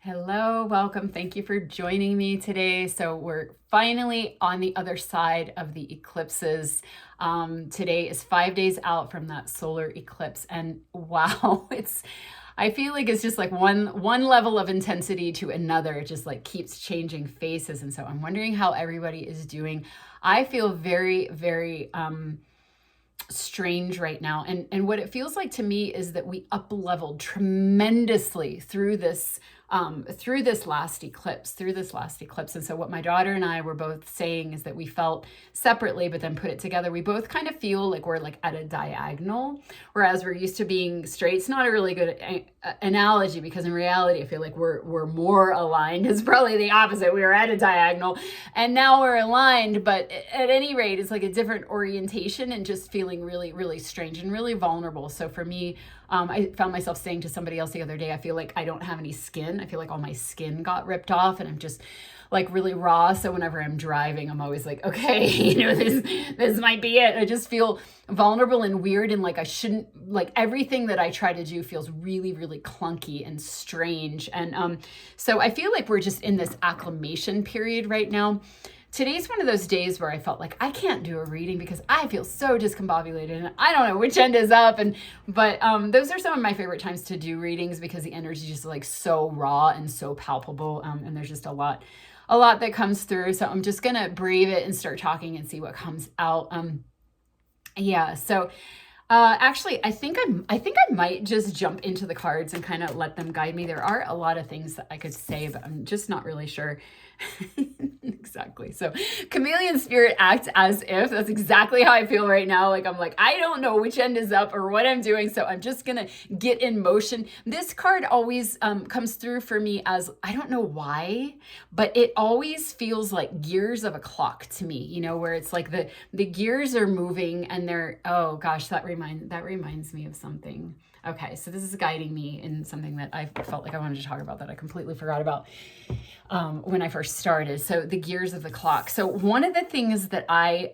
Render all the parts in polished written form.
Hello, welcome. Thank you for joining me today. So we're finally on the other side of the eclipses. Today is 5 days out from that solar eclipse, and wow, I feel like it's just like one level of intensity to another. It just like keeps changing faces, and so I'm wondering how everybody is doing. I feel very, very strange right now, and what it feels like to me is that we up leveled tremendously through this last eclipse. And so what my daughter and I were both saying is that we felt separately but then put it together, we both kind of feel like we're like at a diagonal, whereas we're used to being straight. It's not a really good analogy, because in reality I feel like we're more aligned. It's probably the opposite. We were at a diagonal and now we're aligned, but at any rate it's like a different orientation and just feeling really, really strange and really vulnerable. So for me, I found myself saying to somebody else the other day, I feel like I don't have any skin. I feel like all my skin got ripped off and I'm just like really raw. So whenever I'm driving, I'm always like, okay, this might be it. I just feel vulnerable and weird, and like I shouldn't, like everything that I try to do feels really, really clunky and strange. And so I feel like we're just in this acclimation period right now. Today's one of those days where I felt like I can't do a reading because I feel so discombobulated and I don't know which end is up. But those are some of my favorite times to do readings, because the energy is just like so raw and so palpable, and there's just a lot that comes through. So I'm just gonna brave it and start talking and see what comes out. Actually, I think I might just jump into the cards and kind of let them guide me. There are a lot of things that I could say, but I'm just not really sure. Exactly. So chameleon spirit acts as if. That's exactly how I feel right now. Like I'm like, I don't know which end is up or what I'm doing, so I'm just gonna get in motion. This card always comes through for me as, I don't know why, but it always feels like gears of a clock to me, you know, where it's like the gears are moving and they're, oh gosh, that reminds me of something. Okay, so this is guiding me in something that I felt like I wanted to talk about that I completely forgot about when I first started. So the gears of the clock. So one of the things that I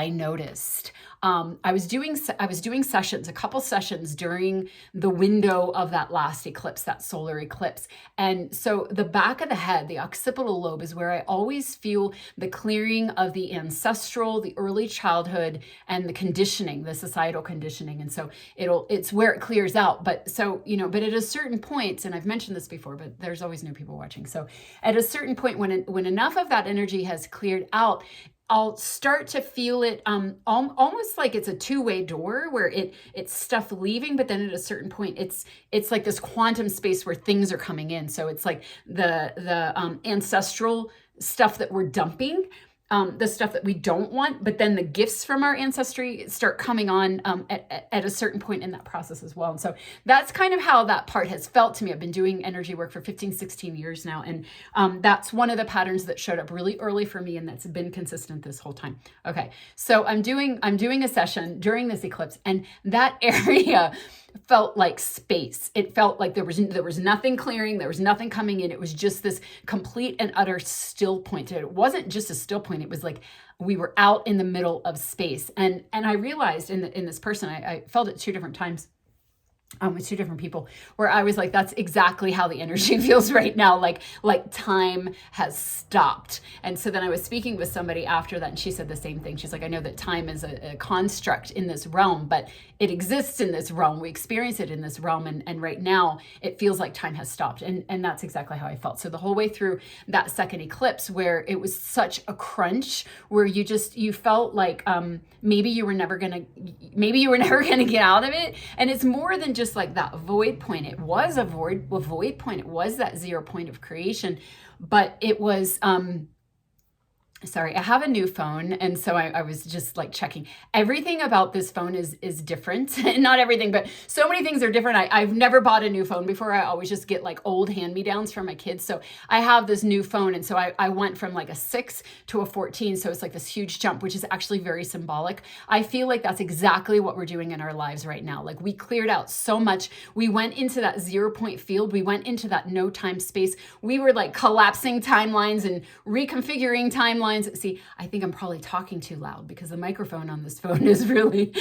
noticed, I was doing sessions, a couple sessions during the window of that last eclipse, that solar eclipse. And so the back of the head, the occipital lobe, is where I always feel the clearing of the ancestral, the early childhood, and the conditioning, the societal conditioning. And so it's where it clears out. But so, you know, but at a certain point, and I've mentioned this before, but there's always new people watching. So at a certain point, when enough of that energy has cleared out, I'll start to feel it almost like it's a two-way door where it's stuff leaving, but then at a certain point it's like this quantum space where things are coming in. So it's like the ancestral stuff that we're dumping, the stuff that we don't want, but then the gifts from our ancestry start coming on at a certain point in that process as well. And so that's kind of how that part has felt to me. I've been doing energy work for 15, 16 years now. And that's one of the patterns that showed up really early for me, and that's been consistent this whole time. Okay, so I'm doing a session during this eclipse, and that area felt like space. It felt like there was nothing clearing, there was nothing coming in. It was just this complete and utter still point. It wasn't just a still point. It was like we were out in the middle of space. And I realized in this person, I felt it two different times. With two different people, where I was like, that's exactly how the energy feels right now. Like time has stopped. And so then I was speaking with somebody after that, and she said the same thing. She's like, I know that time is a construct in this realm, but it exists in this realm. We experience it in this realm. And right now it feels like time has stopped. And that's exactly how I felt. So the whole way through that second eclipse, where it was such a crunch, where you felt like maybe you were never gonna get out of it. And it's more than just like that void point. It was a void point. It was that 0 point of creation, but it was sorry, I have a new phone, and so I was just like checking. Everything about this phone is different. Not everything, but so many things are different. I've never bought a new phone before. I always just get like old hand-me-downs from my kids. So I have this new phone, and so I went from like a 6 to a 14. So it's like this huge jump, which is actually very symbolic. I feel like that's exactly what we're doing in our lives right now. Like we cleared out so much. We went into that 0 point field. We went into that no time space. We were like collapsing timelines and reconfiguring timelines timelines. See, I think I'm probably talking too loud because the microphone on this phone is really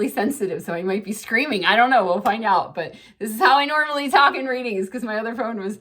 sensitive. So I might be screaming. I don't know. We'll find out. But this is how I normally talk in readings because my other phone was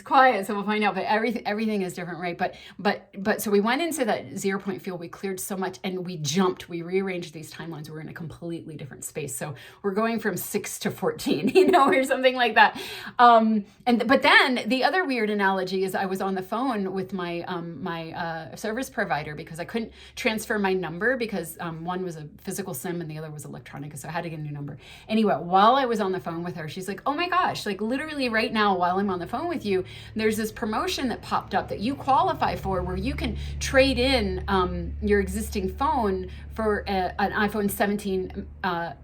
quiet. So we'll find out. But everything is different, right? But so we went into that 0 point field. We cleared so much and we jumped. We rearranged these timelines. We're in a completely different space. So we're going from 6 to 14, or something like that. But then the other weird analogy is I was on the phone with my service provider because I couldn't transfer my number because one was a physical SIM and the other was electronic. So I had to get a new number. Anyway, while I was on the phone with her, she's like, oh my gosh, like literally right now while I'm on the phone with you, there's this promotion that popped up that you qualify for where you can trade in your existing phone for an iPhone 17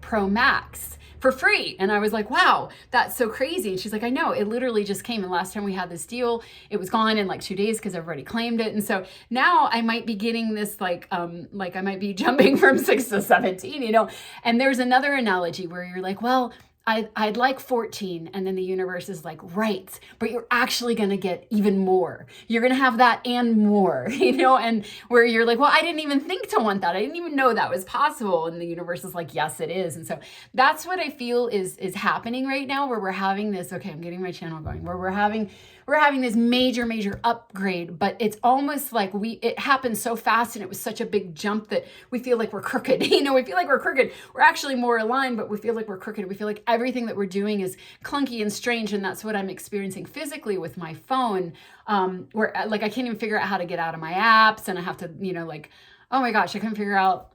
Pro Max for free. And I was like, wow, that's so crazy. And she's like, I know, it literally just came. And last time we had this deal, it was gone in like 2 days because I've already claimed it. And so now I might be getting this like I might be jumping from 6 to 17, And there's another analogy where you're like, well, I'd like 14. And then the universe is like, right, but you're actually going to get even more. You're going to have that and more, and where you're like, well, I didn't even think to want that. I didn't even know that was possible. And the universe is like, yes, it is. And so that's what I feel is happening right now where we're having this, okay, I'm getting my channel going, where we're having this major upgrade, but it's almost like it happened so fast and it was such a big jump that we feel like we're crooked. We feel like we're crooked. We're actually more aligned, but we feel like we're crooked. We feel like everything that we're doing is clunky and strange. And that's what I'm experiencing physically with my phone, where like I can't even figure out how to get out of my apps. And I have to, oh my gosh, I couldn't figure out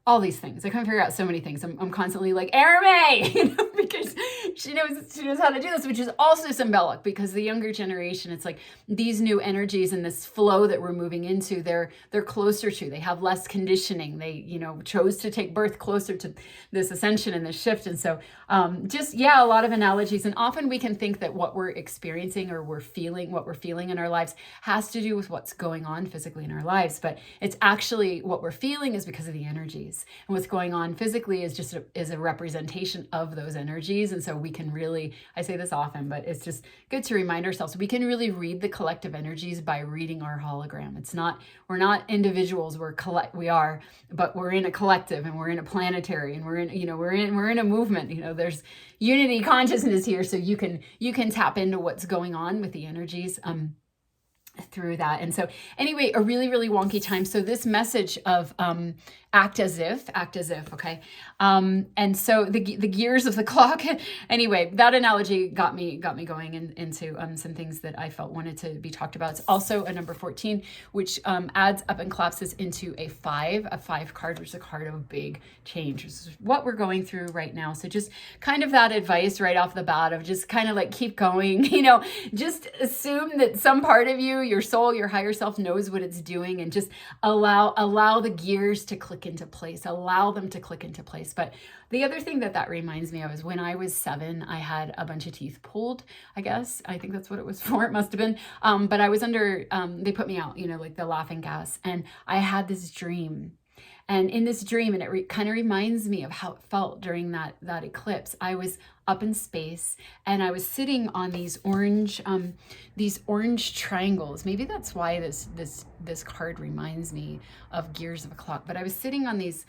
all these things. I couldn't figure out so many things. I'm constantly like, Erme, because she knows how to do this, which is also symbolic because the younger generation, it's like these new energies and this flow that we're moving into, they're closer to, they have less conditioning. They, chose to take birth closer to this ascension and this shift. And so a lot of analogies. And often we can think that what we're experiencing or what we're feeling in our lives has to do with what's going on physically in our lives. But it's actually what we're feeling is because of the energies. And what's going on physically is just a representation of those energies. And so we can really, I say this often, but it's just good to remind ourselves, we can really read the collective energies by reading our hologram. We're not individuals, we are, but we're in a collective and we're in a planetary and we're in a movement. There's unity consciousness here. So you can tap into what's going on with the energies, through that. And so anyway, a really, really wonky time. So this message of act as if, okay. And so the gears of the clock, anyway, that analogy got me going into some things that I felt wanted to be talked about. It's also a number 14, which adds up and collapses into a 5 card, which is a card of a big change, which is what we're going through right now. So just kind of that advice right off the bat of just kind of like keep going, just assume that some part of you, your soul, your higher self knows what it's doing, and just allow the gears to click into place, allow them to click into place. But the other thing that reminds me of is when I was 7, I had a bunch of teeth pulled, I guess. I think that's what it was for. It must have been. But I was under, they put me out, like the laughing gas. And I had this dream. And in this dream, and it kind of reminds me of how it felt during that eclipse, I was up in space and I was sitting on these orange triangles. Maybe that's why this card reminds me of gears of a clock. But I was sitting on this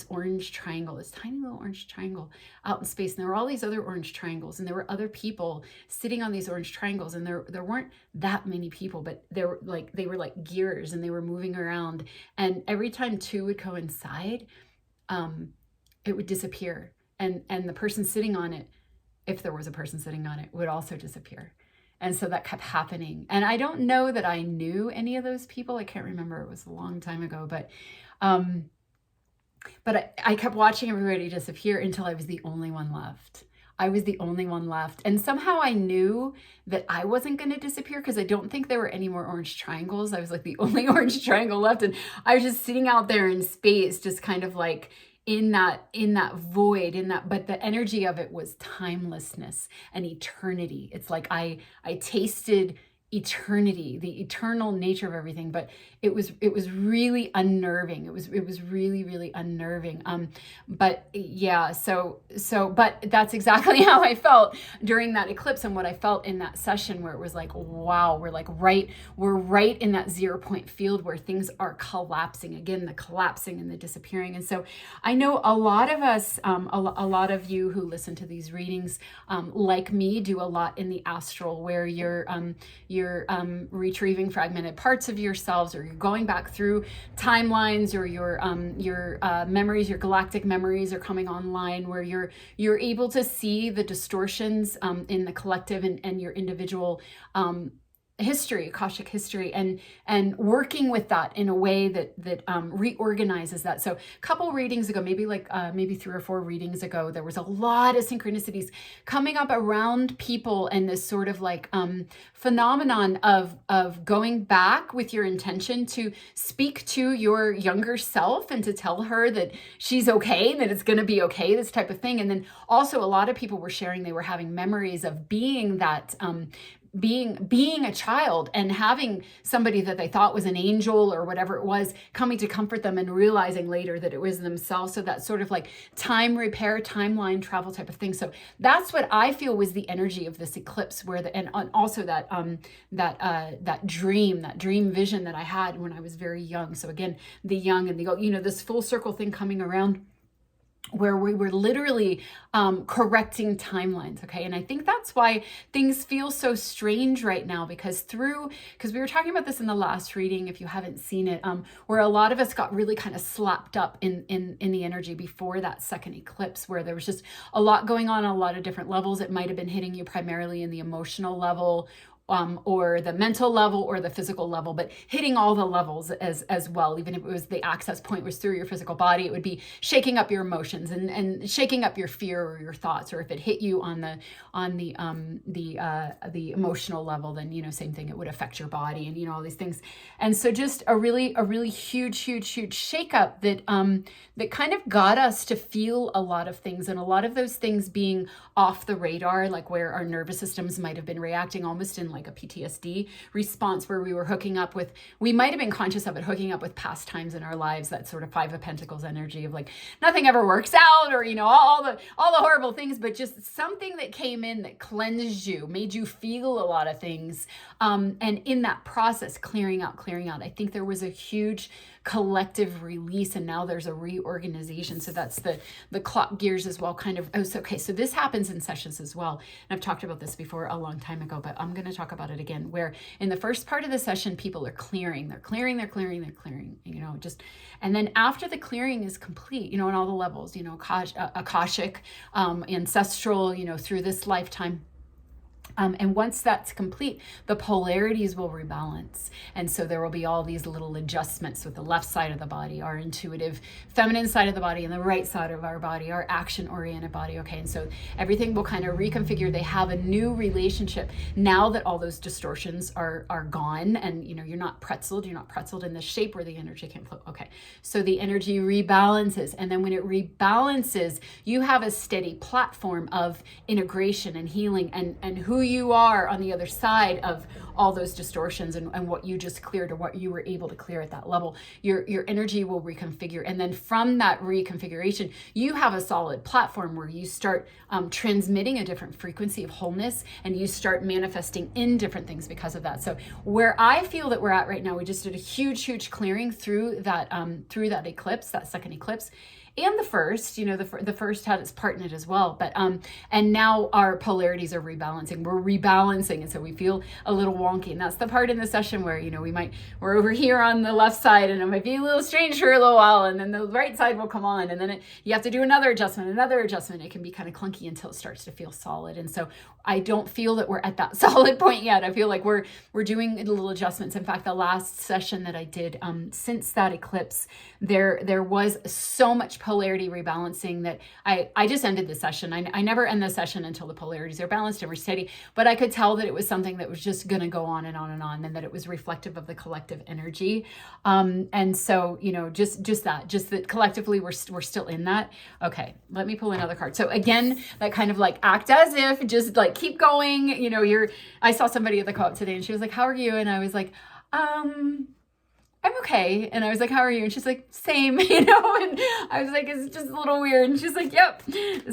orange triangle, this tiny little orange triangle out in space. And there were all these other orange triangles, and there were other people sitting on these orange triangles. And there weren't that many people, but they were like gears, and they were moving around. And every time 2 would coincide, it would disappear. And the person sitting on it, if there was a person sitting on it, would also disappear. And so that kept happening. And I don't know that I knew any of those people. I can't remember. It was a long time ago. But I kept watching everybody disappear until I was the only one left. I was the only one left. And somehow I knew that I wasn't going to disappear because I don't think there were any more orange triangles. I was like the only orange triangle left. And I was just sitting out there in space, just kind of like in that void, but the energy of it was timelessness and eternity. It's like I tasted eternity, the eternal nature of everything. But it was really unnerving. It was really, really unnerving. But yeah, but that's exactly how I felt during that eclipse, and what I felt in that session, where it was like, wow, we're right in that 0 point field where things are collapsing again, the collapsing and the disappearing. And so I know a lot of us, a lot of you who listen to these readings, like me, do a lot in the astral, where you're retrieving fragmented parts of yourselves, or you're going back through timelines, or your memories, your galactic memories are coming online, where you're able to see the distortions in the collective and your individual history, Akashic history, and working with that in a way that reorganizes that. So a couple readings ago, maybe 3 or 4 readings ago, there was a lot of synchronicities coming up around people, and this sort of like phenomenon of going back with your intention to speak to your younger self and to tell her that she's okay, that it's going to be okay, this type of thing. And then also a lot of people were sharing they were having memories of being that being a child, and having somebody that they thought was an angel or whatever it was coming to comfort them, and realizing later that it was themselves. So that sort of like time repair, timeline travel type of thing. So that's what I feel was the energy of this eclipse, where and also that dream vision that I had when I was very young. So again, the young and the this full circle thing coming around, where we were literally correcting timelines, okay? And I think that's why things feel so strange right now, because we were talking about this in the last reading, if you haven't seen it, where a lot of us got really kind of slapped up in the energy before that second eclipse, where there was just a lot going on a lot of different levels. It might have been hitting you primarily in the emotional level, or the mental level, or the physical level, but hitting all the levels as well. Even if it was the access point was through your physical body, it would be shaking up your emotions and shaking up your fear or your thoughts. Or if it hit you on the emotional level, then same thing, it would affect your body, and all these things. And so just a really huge shakeup that kind of got us to feel a lot of things, and a lot of those things being off the radar, like where our nervous systems might have been reacting almost in like a PTSD response, where we might have been conscious of it, hooking up with past times in our lives, that sort of 5 of Pentacles energy of like nothing ever works out, or all the horrible things, but just something that came in that cleansed you, made you feel a lot of things, and in that process clearing out, I think there was a huge collective release, and now there's a reorganization. So that's the clock gears as well, kind of. So this happens in sessions as well, and I've talked about this before a long time ago, but I'm going to talk about it again, where in the first part of the session, people are clearing, and then after the clearing is complete, on all the levels, Akashic, ancestral, through this lifetime. And once that's complete, the polarities will rebalance. And so there will be all these little adjustments with the left side of the body, our intuitive feminine side of the body, and the right side of our body, our action-oriented body. Okay, and so everything will kind of reconfigure. They have a new relationship now that all those distortions are gone, and you're not pretzeled in the shape where the energy can flow. Okay, so the energy rebalances, and then when it rebalances, you have a steady platform of integration and healing, and who you are on the other side of all those distortions, and what you just cleared, or what you were able to clear at that level. Your energy will reconfigure, and then from that reconfiguration, you have a solid platform where you start transmitting a different frequency of wholeness, and you start manifesting in different things because of that. So where I feel that we're at right now, we just did a huge clearing through that eclipse, that second eclipse. And the first, the first had its part in it as well. But and now our polarities are rebalancing. We're rebalancing, and so we feel a little wonky. And that's the part in the session where we're over here on the left side, and it might be a little strange for a little while, and then the right side will come on, and then you have to do another adjustment. It can be kind of clunky until it starts to feel solid. And so I don't feel that we're at that solid point yet. I feel like we're doing little adjustments. In fact, the last session that I did since that eclipse, there was so much polarity rebalancing that I just ended the session. I never end the session until the polarities are balanced and we're steady, but I could tell that it was something that was just going to go on and on and on, and that it was reflective of the collective energy. And so, just that collectively we're still in that. Okay, let me pull another card. So again, that kind of like act as if, just like keep going. I saw somebody at the co-op today and she was like, how are you? And I was like, I'm okay. And I was like, how are you? And she's like, same, and I was like, it's just a little weird. And she's like, yep.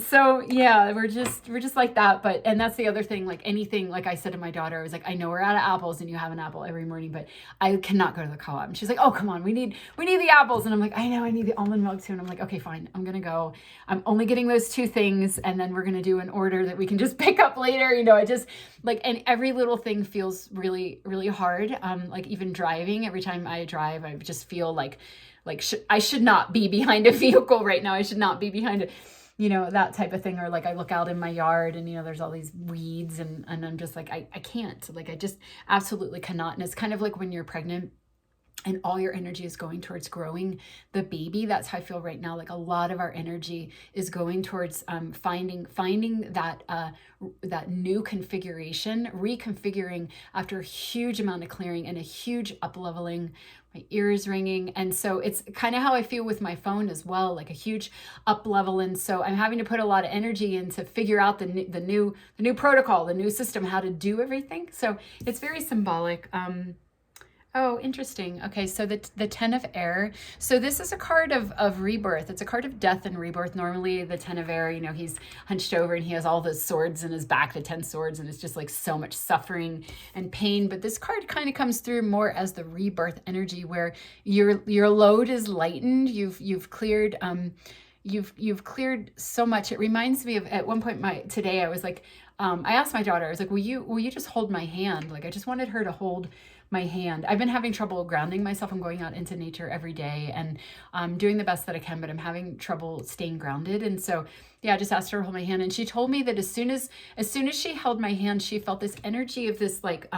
So yeah, we're just like that. And that's the other thing, like anything, like I said to my daughter, I was like, I know we're out of apples and you have an apple every morning, but I cannot go to the co-op. And she's like, oh, come on, we need the apples. And I'm like, I know, I need the almond milk too. And I'm like, okay, fine. I'm going to go. I'm only getting those 2 things. And then we're going to do an order that we can just pick up later. I just like, and every little thing feels really, really hard. Like even driving, every time I drive, I just feel like I should not be behind a vehicle right now. I should not be behind that type of thing. Or like I look out in my yard and, there's all these weeds and I'm just like, I can't, like, I just absolutely cannot. And it's kind of like when you're pregnant and all your energy is going towards growing the baby. That's how I feel right now. Like a lot of our energy is going towards finding that new configuration, reconfiguring after a huge amount of clearing and a huge up-leveling. My ear is ringing. And so it's kind of how I feel with my phone as well, like a huge up level. And so I'm having to put a lot of energy in to figure out the new protocol, the new system, how to do everything. So it's very symbolic. Oh, interesting. Okay, so the 10 of air. So this is a card of rebirth. It's a card of death and rebirth. Normally the 10 of air, he's hunched over and he has all those swords in his back, the 10 swords, and it's just like so much suffering and pain. But this card kind of comes through more as the rebirth energy, where your load is lightened. You've cleared you've cleared so much. It reminds me of at one point today I was like, I asked my daughter, I was like, will you just hold my hand? Like I just wanted her to hold my hand. I've been having trouble grounding myself. I'm going out into nature every day and I'm doing the best that I can, but I'm having trouble staying grounded. And so, yeah, I just asked her to hold my hand. And she told me that as soon as she held my hand, she felt this energy of this, like,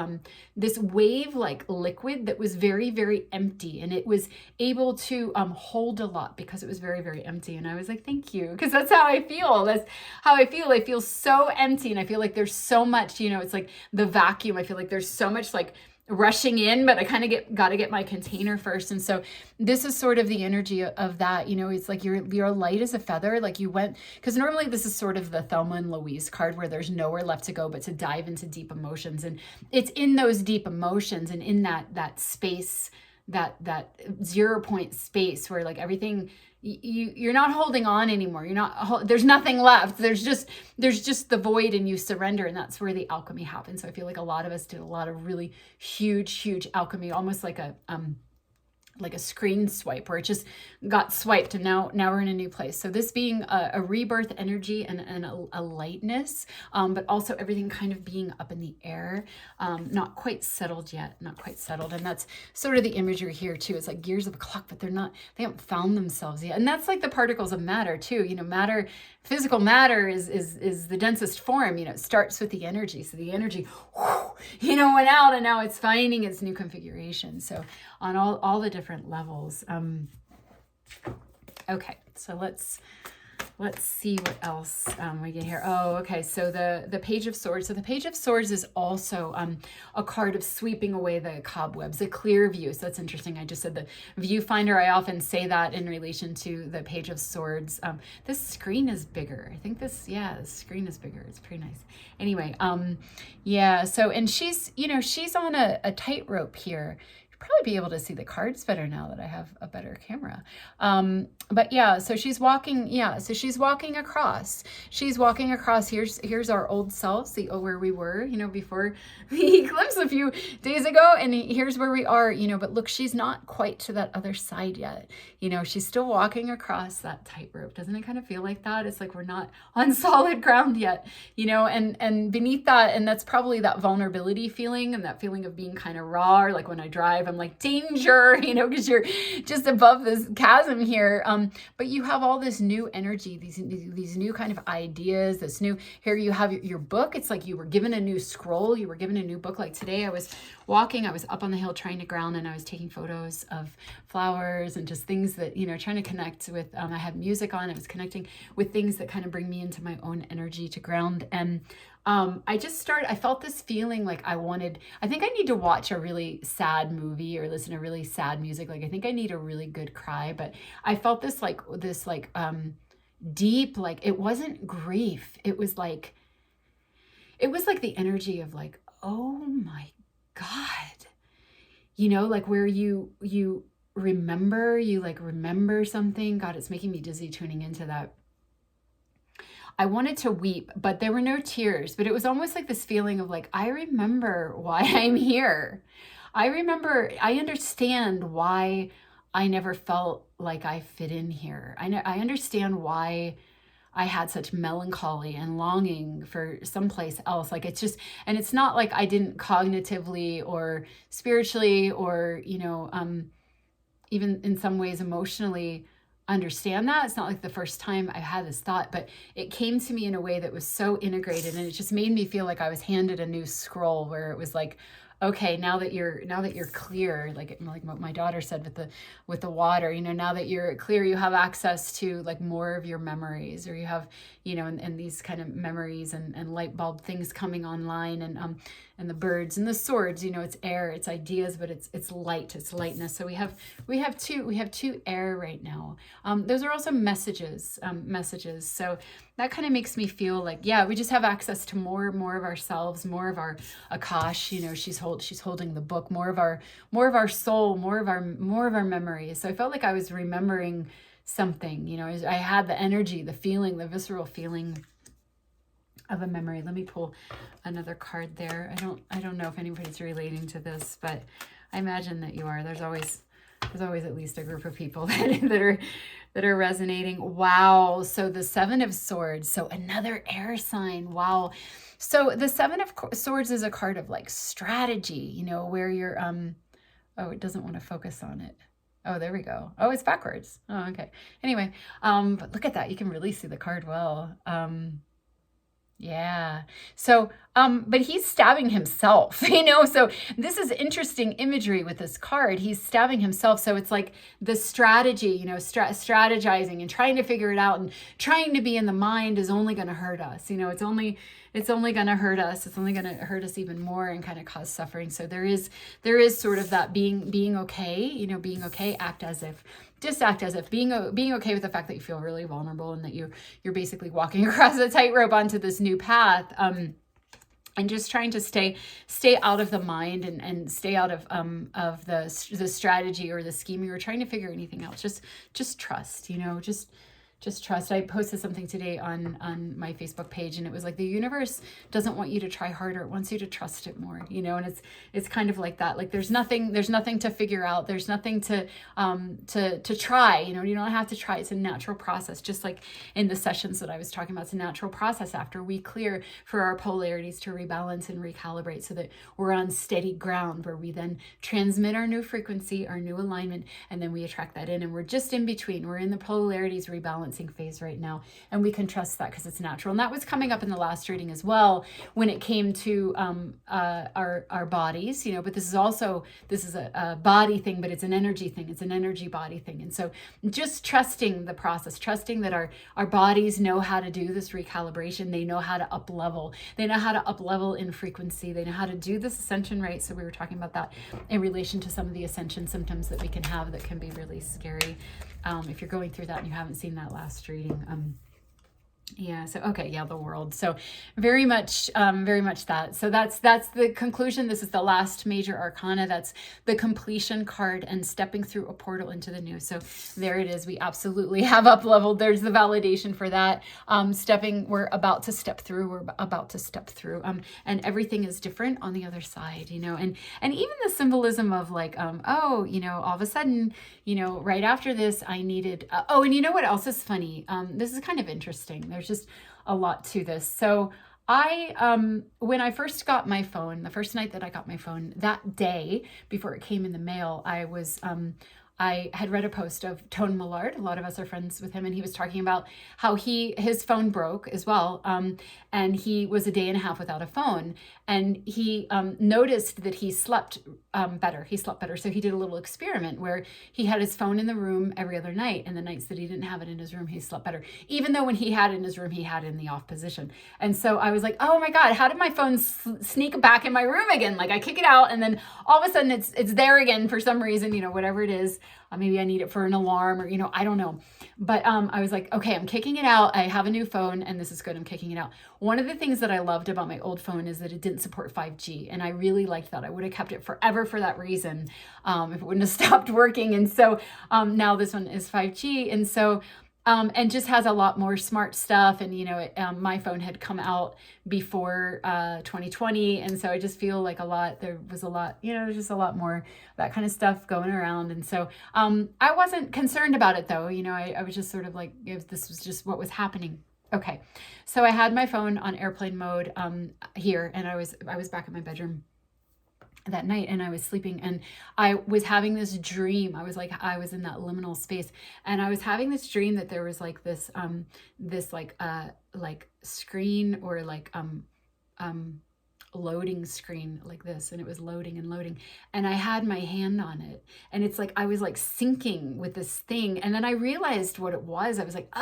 this wave, like liquid that was very, very empty. And it was able to hold a lot because it was very, very empty. And I was like, thank you. Because that's how I feel. That's how I feel. I feel so empty. And I feel like there's so much, it's like the vacuum. I feel like there's so much like rushing in, but I kind of got to get my container first. And so this is sort of the energy of that, it's like you're light as a feather. Like you went, because normally this is sort of the Thelma and Louise card where there's nowhere left to go but to dive into deep emotions. And it's in those deep emotions and in that space, that 0 point space where like everything, you're not holding on anymore. There's nothing left. There's just the void and you surrender. And that's where the alchemy happens. So I feel like a lot of us did a lot of really huge alchemy, almost like a screen swipe where it just got swiped and now we're in a new place. So this being a rebirth energy and a lightness, but also everything kind of being up in the air, not quite settled yet, And that's sort of the imagery here too. It's like gears of a clock, but they haven't found themselves yet. And that's like the particles of matter too. Matter, physical matter is the densest form, it starts with the energy. So the energy, went out and now it's finding its new configuration. So on all the different levels. Okay, so let's see what else we get here. Oh, okay, so the Page of Swords. So the Page of Swords is also a card of sweeping away the cobwebs, a clear view. So that's interesting. I just said the viewfinder. I often say that in relation to the Page of Swords. This screen is bigger. I think the screen is bigger. It's pretty nice. Anyway, yeah, so, and she's on a tightrope here. Probably be able to see the cards better now that I have a better camera. But yeah, so she's walking across. Here's our old selves, where we were, before the eclipse a few days ago. And here's where we are, but look, she's not quite to that other side yet. She's still walking across that tightrope. Doesn't it kind of feel like that? It's like we're not on solid ground yet, and beneath that, and that's probably that vulnerability feeling and that feeling of being kind of raw, or like when I drive 5. I'm like, danger, you know, because you're just above this chasm here. But you have all this new energy, these new kind of ideas, this new, here you have your book. It's like you were given a new scroll, you were given a new book. Like today I was walking, I was up on the hill trying to ground, and I was taking photos of flowers and just things that, you know, trying to connect with, I had music on, I was connecting with things that kind of bring me into my own energy to ground. And I felt this feeling like I think I need to watch a really sad movie or listen to really sad music. Like I think I need a really good cry, but I felt this deep, like it wasn't grief. It was like the energy of like, oh my God, you know, like where you remember something. God, it's making me dizzy tuning into that. I wanted to weep, but there were no tears, but it was almost like this feeling of like, I remember why I'm here. I understand why I never felt like I fit in here. I understand why I had such melancholy and longing for someplace else. Like it's just, and it's not like I didn't cognitively or spiritually or, you know, even in some ways emotionally understand that. It's not like the first time I had this thought, but it came to me in a way that was so integrated, and it just made me feel like I was handed a new scroll where it was like, okay, now that you're clear, like what my daughter said with the water, you know, now that you're clear, you have access to like more of your memories, or you have, you know, and these kind of memories and light bulb things coming online, and the birds and the swords, you know, it's air, it's ideas, but it's light, it's lightness. So we have two air right now. Those are also messages. So that kind of makes me feel like, yeah, we just have access to more of ourselves, more of our Akash, you know, she's holding the book, more of our soul, more of our memories. So I felt like I was remembering something, you know, I had the energy, the feeling, the visceral feeling of a memory. Let me pull another card there. I don't know if anybody's relating to this, but I imagine that you are. There's always at least a group of people that are resonating. Wow. So the 7 of Swords. So another air sign. Wow. So the 7 of Swords is a card of like strategy, you know, where you're, oh, it doesn't want to focus on it. Oh, there we go. Oh, it's backwards. Oh, okay. Anyway, but look at that. You can really see the card well. Yeah. So, but he's stabbing himself, you know, so this is interesting imagery with this card. He's stabbing himself. So it's like the strategy, you know, strategizing and trying to figure it out and trying to be in the mind is only going to hurt us. You know, it's only going to hurt us. It's only going to hurt us even more and kind of cause suffering. So there is sort of that being okay, you know, being okay, act as if being okay with the fact that you feel really vulnerable and that you're basically walking across a tightrope onto this new path, and just trying to stay out of the mind and stay out of the strategy or the scheme you were trying to figure anything else. Just trust, you know, just trust. I posted something today on my Facebook page, and it was like, the universe doesn't want you to try harder. It wants you to trust it more, you know, and it's kind of like that. Like there's nothing to figure out. There's nothing to try, you know, you don't have to try. It's a natural process. Just like in the sessions that I was talking about, it's a natural process after we clear for our polarities to rebalance and recalibrate so that we're on steady ground, where we then transmit our new frequency, our new alignment, and then we attract that in. And we're just in between. We're in the polarities rebalancing phase right now, and we can trust that because it's natural. And that was coming up in the last reading as well when it came to our bodies, you know, but this is a body thing, but it's an energy thing. It's an energy body thing. And so just trusting the process, trusting that our bodies know how to do this recalibration. They know how to up level. They know how to up level in frequency. They know how to do this ascension, right? So we were talking about that in relation to some of the ascension symptoms that we can have that can be really scary. If you're going through that and you haven't seen that last reading, yeah. So, okay. Yeah. The world. So very much that. So that's the conclusion. This is the last major arcana. That's the completion card and stepping through a portal into the new. So there it is. We absolutely have up leveled. There's the validation for that. We're about to step through. And everything is different on the other side, you know, and even the symbolism of like, oh, you know, all of a sudden, you know, right after this, I needed, and you know what else is funny? This is kind of interesting. There's just a lot to this. So when I first got my phone, the first night that I got my phone, that day before it came in the mail, I had read a post of Tone Millard. A lot of us are friends with him, and he was talking about how his phone broke as well, and he was a day and a half without a phone, and he noticed that he slept better. He slept better, so he did a little experiment where he had his phone in the room every other night, and the nights that he didn't have it in his room, he slept better. Even though when he had it in his room, he had it in the off position. And so I was like, oh my God, how did my phone sneak back in my room again? Like I kick it out, and then all of a sudden it's there again for some reason, whatever it is. Maybe I need it for an alarm or, I don't know. But I was like, okay, I'm kicking it out. I have a new phone and this is good. I'm kicking it out. One of the things that I loved about my old phone is that it didn't support 5G. And I really liked that. I would have kept it forever for that reason if it wouldn't have stopped working. And so now this one is 5G. And so and just has a lot more smart stuff. And, my phone had come out before 2020. And so I just feel like there was a lot, there's just a lot more that kind of stuff going around. And so I wasn't concerned about it though. I was just sort of like, if this was just what was happening. Okay. So I had my phone on airplane mode here, and I was back in my bedroom that night, and I was sleeping, and I was having this dream. I was in that liminal space, and I was having this dream that there was like this screen or loading screen like this, and it was loading and loading, and I had my hand on it, and it's like I was like syncing with this thing, and then I realized what it was. I was like,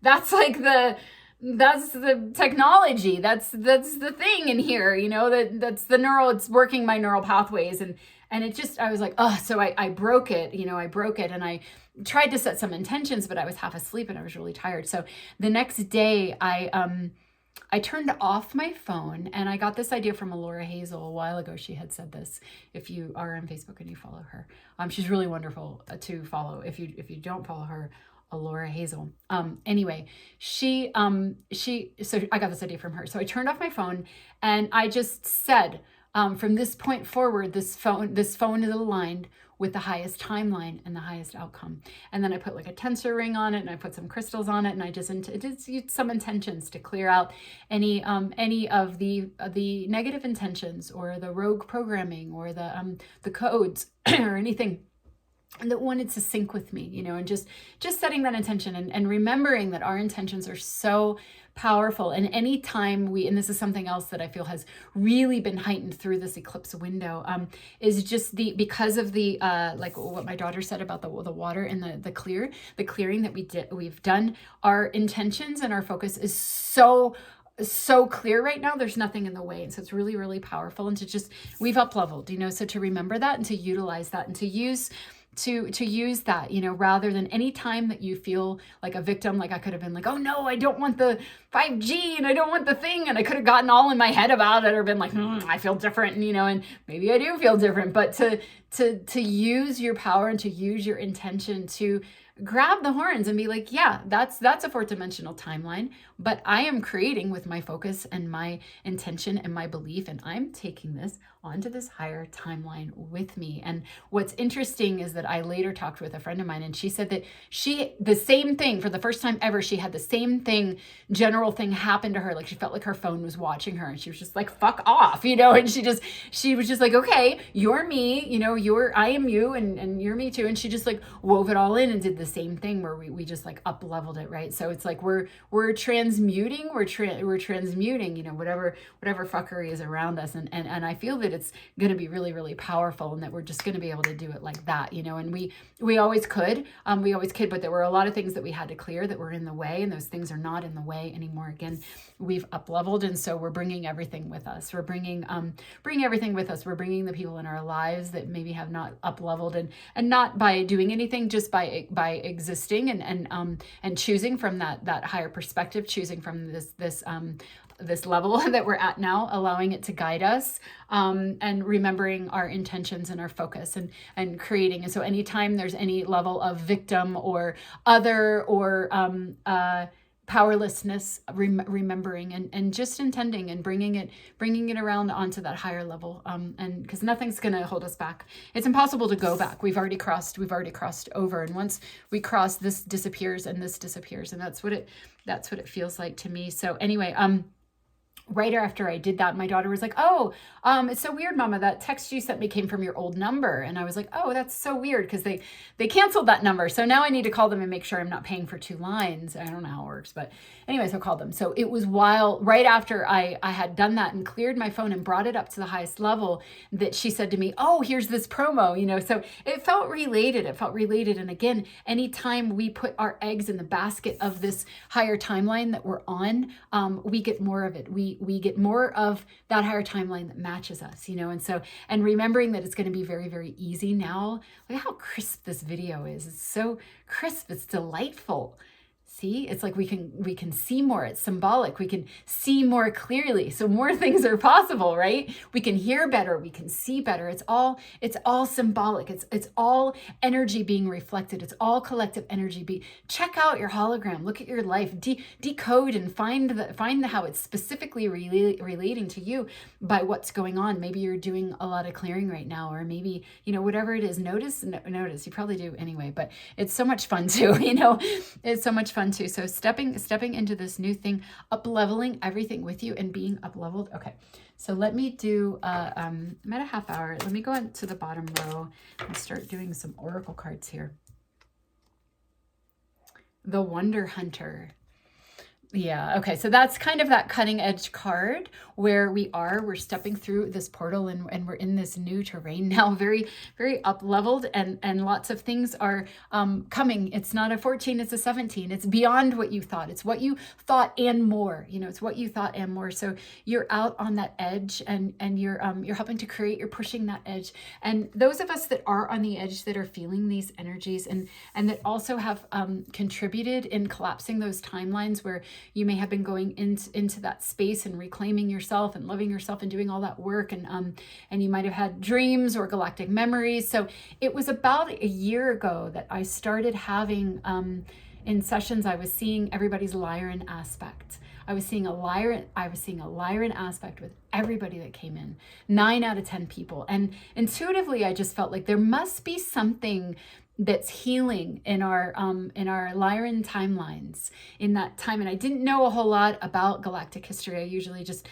that's the technology. That's the thing in here, that's the it's working my neural pathways. And it just, I was like, so I broke it, I broke it, and I tried to set some intentions, but I was half asleep and I was really tired. So the next day I turned off my phone, and I got this idea from Laura Hazel a while ago. She had said this. If you are on Facebook and you follow her, she's really wonderful to follow. If you don't follow her, Laura Hazel. Anyway, so I got this idea from her. So I turned off my phone, and I just said, from this point forward, this phone is aligned with the highest timeline and the highest outcome. And then I put like a tensor ring on it, and I put some crystals on it, and I just did some intentions to clear out any of the negative intentions or the rogue programming or the codes or anything that wanted to sync with me, and just setting that intention and remembering that our intentions are so powerful. And anytime and this is something else that I feel has really been heightened through this eclipse window, is just because of the like what my daughter said about the water and the clearing that we've done. Our intentions and our focus is so clear right now. There's nothing in the way. And so it's really, really powerful. And we've up leveled, so to remember that and to utilize that and to use that, rather than any time that you feel like a victim. Like I could have been like, oh no, I don't want the 5G and I don't want the thing. And I could have gotten all in my head about it, or been like, I feel different, and maybe I do feel different, but to use your power and to use your intention to grab the horns and be like, yeah, that's a fourth dimensional timeline, but I am creating with my focus and my intention and my belief, and I'm taking this onto this higher timeline with me. And what's interesting is that I later talked with a friend of mine, and she said that the same thing, for the first time ever, she had the same general thing happen to her. Like she felt like her phone was watching her, and she was just like, fuck off, and she was just like, okay, you're me, I am you, and you're me too. And she just like wove it all in and did the same thing where we just like up leveled it, right? So it's like we're transmuting, whatever fuckery is around us, and I feel that it's going to be really, really powerful, and that we're just going to be able to do it like that, and we always could, but there were a lot of things that we had to clear that were in the way, and those things are not in the way anymore. Again, we've up leveled, and so we're bringing everything with us. We're bringing everything with us. We're bringing the people in our lives that maybe have not up leveled, and not by doing anything, just by existing and choosing from that higher perspective, choosing from this level that we're at now, allowing it to guide us, and remembering our intentions and our focus and creating. And so anytime there's any level of victim or other or powerlessness, remembering and just intending and bringing it around onto that higher level, and because nothing's going to hold us back. It's impossible to go back. We've already crossed over, and once we cross, this disappears and this disappears, and that's what it feels like to me. So anyway, right after I did that, my daughter was like, oh, it's so weird, Mama, that text you sent me came from your old number. And I was like, oh, that's so weird, because they canceled that number. So now I need to call them and make sure I'm not paying for 2 lines. I don't know how it works, but anyways, I called them. So it was right after I had done that and cleared my phone and brought it up to the highest level, that she said to me, oh, here's this promo, so it felt related. And again, anytime we put our eggs in the basket of this higher timeline that we're on, we get more of it. We get more of that higher timeline that matches us, and remembering that it's going to be very, very easy now. Look at how crisp this video is. It's so crisp. It's delightful. See, it's like we can see more. It's symbolic. We can see more clearly. So more things are possible, right? We can hear better. We can see better. It's all symbolic. It's all energy being reflected. It's all collective energy. Check out your hologram. Look at your life. Decode and find how it's specifically relating to you by what's going on. Maybe you're doing a lot of clearing right now, or maybe whatever it is. Notice. You probably do anyway. But it's so much fun too. It's so much fun too. So stepping into this new thing, up-leveling everything with you and being up-leveled. Okay, so let me do, I'm at a half hour. Let me go into the bottom row and start doing some oracle cards here. The Wonder Hunter. Yeah, okay, so that's kind of that cutting edge card where we're stepping through this portal and we're in this new terrain now, very, very up leveled, and lots of things are coming. It's not a 14, it's a 17. It's beyond what you thought. It's what you thought and more, it's what you thought and more. So you're out on that edge and you're helping to create, you're pushing that edge. And those of us that are on the edge, that are feeling these energies and that also have contributed in collapsing those timelines where you may have been going into that space and reclaiming yourself and loving yourself and doing all that work, and you might have had dreams or galactic memories. So it was about a year ago that I started having in sessions, I was seeing everybody's Lyran aspect. I was seeing a Lyran aspect with everybody that came in, 9 out of 10 people. And intuitively, I just felt like there must be something that's healing in our Lyran timelines in that time. And I didn't know a whole lot about galactic history. I usually just,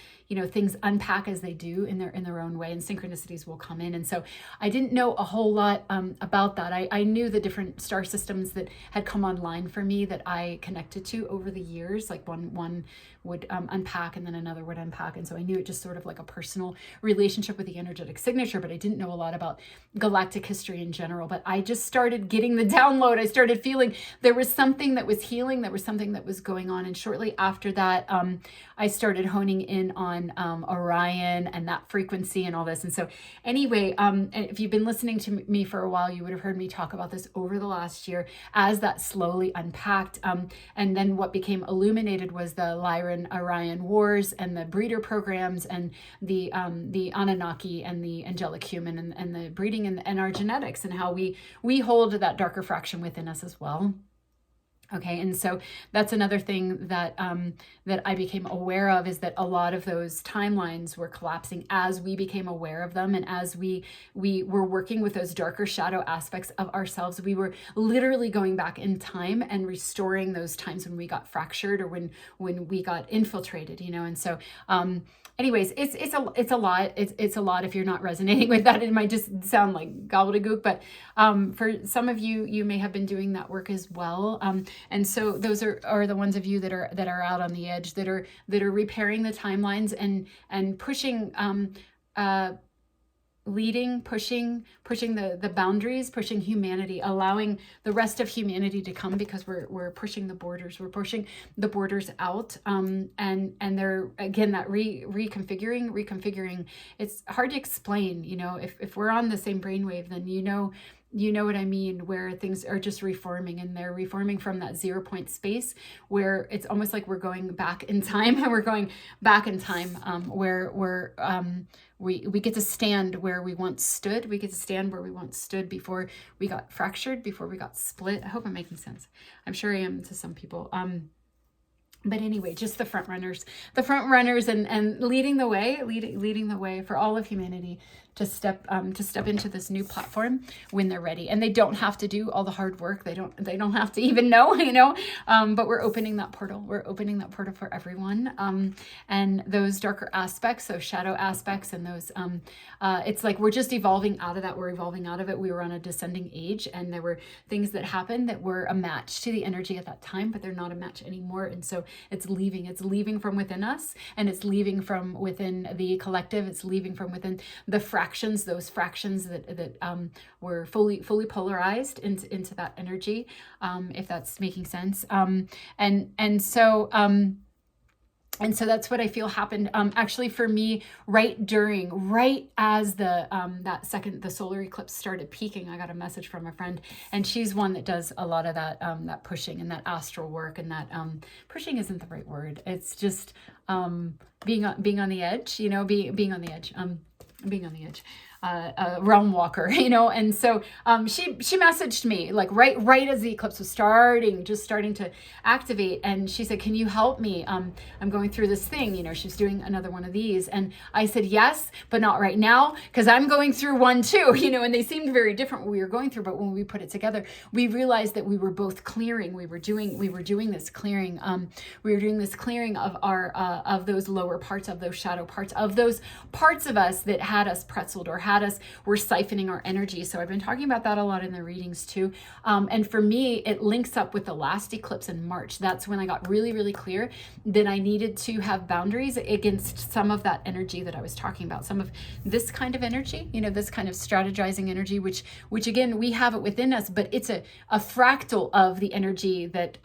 things unpack as they do in their own way, and synchronicities will come in. And so I didn't know a whole lot about that. I knew the different star systems that had come online for me that I connected to over the years. Like one would unpack and then another would unpack. And so I knew it just sort of like a personal relationship with the energetic signature, but I didn't know a lot about galactic history in general. But I just started getting the download. I started feeling there was something that was healing. There was something that was going on. And shortly after that, I started honing in on Orion and that frequency and all this. And so anyway, if you've been listening to me for a while, you would have heard me talk about this over the last year as that slowly unpacked. And then what became illuminated was the Lyran Orion wars and the breeder programs and the Anunnaki and the angelic human and the breeding and our genetics and how we hold that darker fraction within us as well. Okay, and so that's another thing that that I became aware of, is that a lot of those timelines were collapsing as we became aware of them, and as we were working with those darker shadow aspects of ourselves. We were literally going back in time and restoring those times when we got fractured or when we got infiltrated, and so anyways, it's a lot. It's a lot. If you're not resonating with that, it might just sound like gobbledygook, but for some of you, you may have been doing that work as well. And so those are the ones of you that are out on the edge, that are repairing the timelines and pushing, leading, pushing the boundaries, pushing humanity, allowing the rest of humanity to come, because we're pushing the borders. We're pushing the borders out. And they're, again, that reconfiguring. It's hard to explain, if we're on the same brainwave, then you know what I mean, where things are just reforming, and they're reforming from that 0 point space where it's almost like we're going back in time, and we're going back in time where we get to stand where we once stood. We get to stand where we once stood before we got fractured, before we got split. I hope I'm making sense. I'm sure I am to some people. But anyway, just the front runners and leading the way for all of humanity to step into this new platform when they're ready. And they don't have to do all the hard work. They don't have to even know, but we're opening that portal. We're opening that portal for everyone. And those darker aspects, those shadow aspects, and those, it's like we're just evolving out of that. We're evolving out of it. We were on a descending age, and there were things that happened that were a match to the energy at that time, but they're not a match anymore. And so it's leaving from within us, and it's leaving from within the collective. It's leaving from within the fractions, those fractions that were fully polarized into that energy, if that's making sense. And so that's what I feel happened actually for me right as the solar eclipse started peaking. I got a message from a friend, and she's one that does a lot of that pushing and that astral work, and that pushing isn't the right word. It's just being on the edge, being on the edge. Being on the edge. A realm walker, and so she messaged me like right as the eclipse was starting to activate, and she said, "Can you help me? I'm going through this thing." She's doing another one of these, and I said yes, but not right now, because I'm going through one too, and they seemed very different what we were going through, but when we put it together, we realized that we were both clearing. We were doing this clearing. We were doing this clearing of our of those lower parts, of those shadow parts, of those parts of us that had us pretzeled or we're siphoning our energy. So I've been talking about that a lot in the readings too. And for me, it links up with the last eclipse in March. That's when I got really, really clear that I needed to have boundaries against some of that energy that I was talking about, some of this kind of energy, this kind of strategizing energy, which again, we have it within us, but it's a fractal of the energy that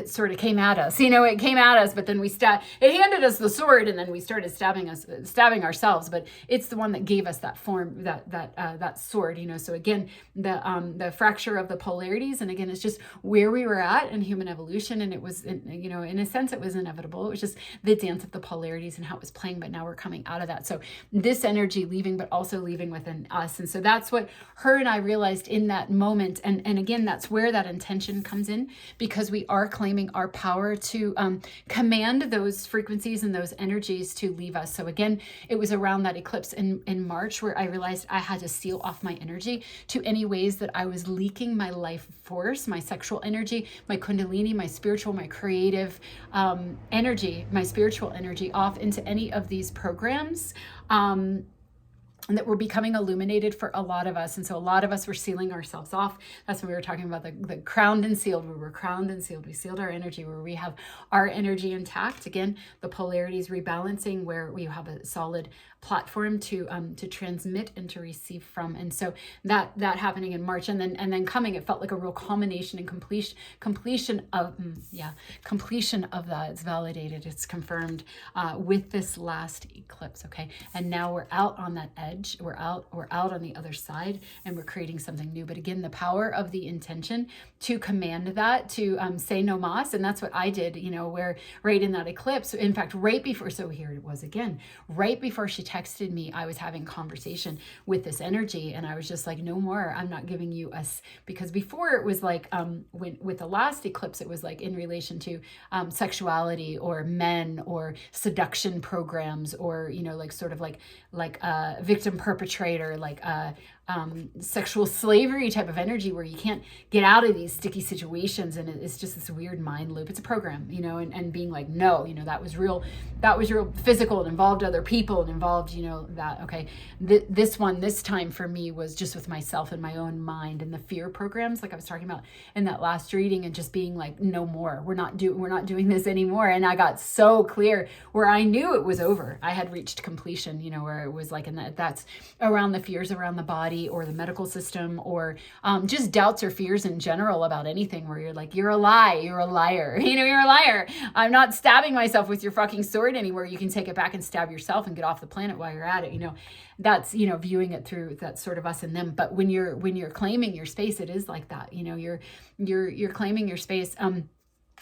sort of came at us. It came at us, but then it handed us the sword, and then we started stabbing ourselves. But it's the one that gave us that form, that sword. So again, the fracture of the polarities, and again, it's just where we were at in human evolution, and it was, in a sense, it was inevitable. It was just the dance of the polarities and how it was playing. But now we're coming out of that. So this energy leaving, but also leaving within us, and so that's what her and I realized in that moment. And again, that's where that intention comes in, because we are claiming our power to command those frequencies and those energies to leave us. So again, it was around that eclipse in March where I realized I had to seal off my energy to any ways that I was leaking my life force, my sexual energy, my kundalini, my spiritual, my creative energy, my spiritual energy off into any of these programs. That were becoming illuminated for a lot of us. And so a lot of us were sealing ourselves off. That's when we were talking about the crowned and sealed. We were crowned and sealed. We sealed our energy where we have our energy intact. Again, the polarities rebalancing where we have a solid platform to transmit and to receive from. And so that happening in March, and then coming, it felt like a real culmination and completion of that. It's validated, it's confirmed with this last eclipse. Okay. And now we're out on that edge. We're out on the other side, and we're creating something new. But again, the power of the intention to command that, to say no mas. And that's what I did, where right in that eclipse, in fact, right before, so here it was again, right before she texted me, I was having conversation with this energy, and I was just like, no more, I'm not giving you us, because before it was like, with the last eclipse, it was like in relation to sexuality or men or seduction programs, or, like sort of like victim perpetrator, like sexual slavery type of energy where you can't get out of these sticky situations, and it's just this weird mind loop. It's a program, and being like, no, that was real physical, and involved other people, and involved, that, okay, this time for me was just with myself and my own mind, and the fear programs, like I was talking about in that last reading, and just being like, no more, we're not doing this anymore. And I got so clear where I knew it was over. I had reached completion, where it was like, and that's around the fears around the body or the medical system, or just doubts or fears in general about anything, where you're like, you're a liar, you're a liar. I'm not stabbing myself with your fucking sword anywhere. You can take it back and stab yourself and get off the planet while you're at it. That's, viewing it through that sort of us and them. But when you're claiming your space, it is like that. You're claiming your space.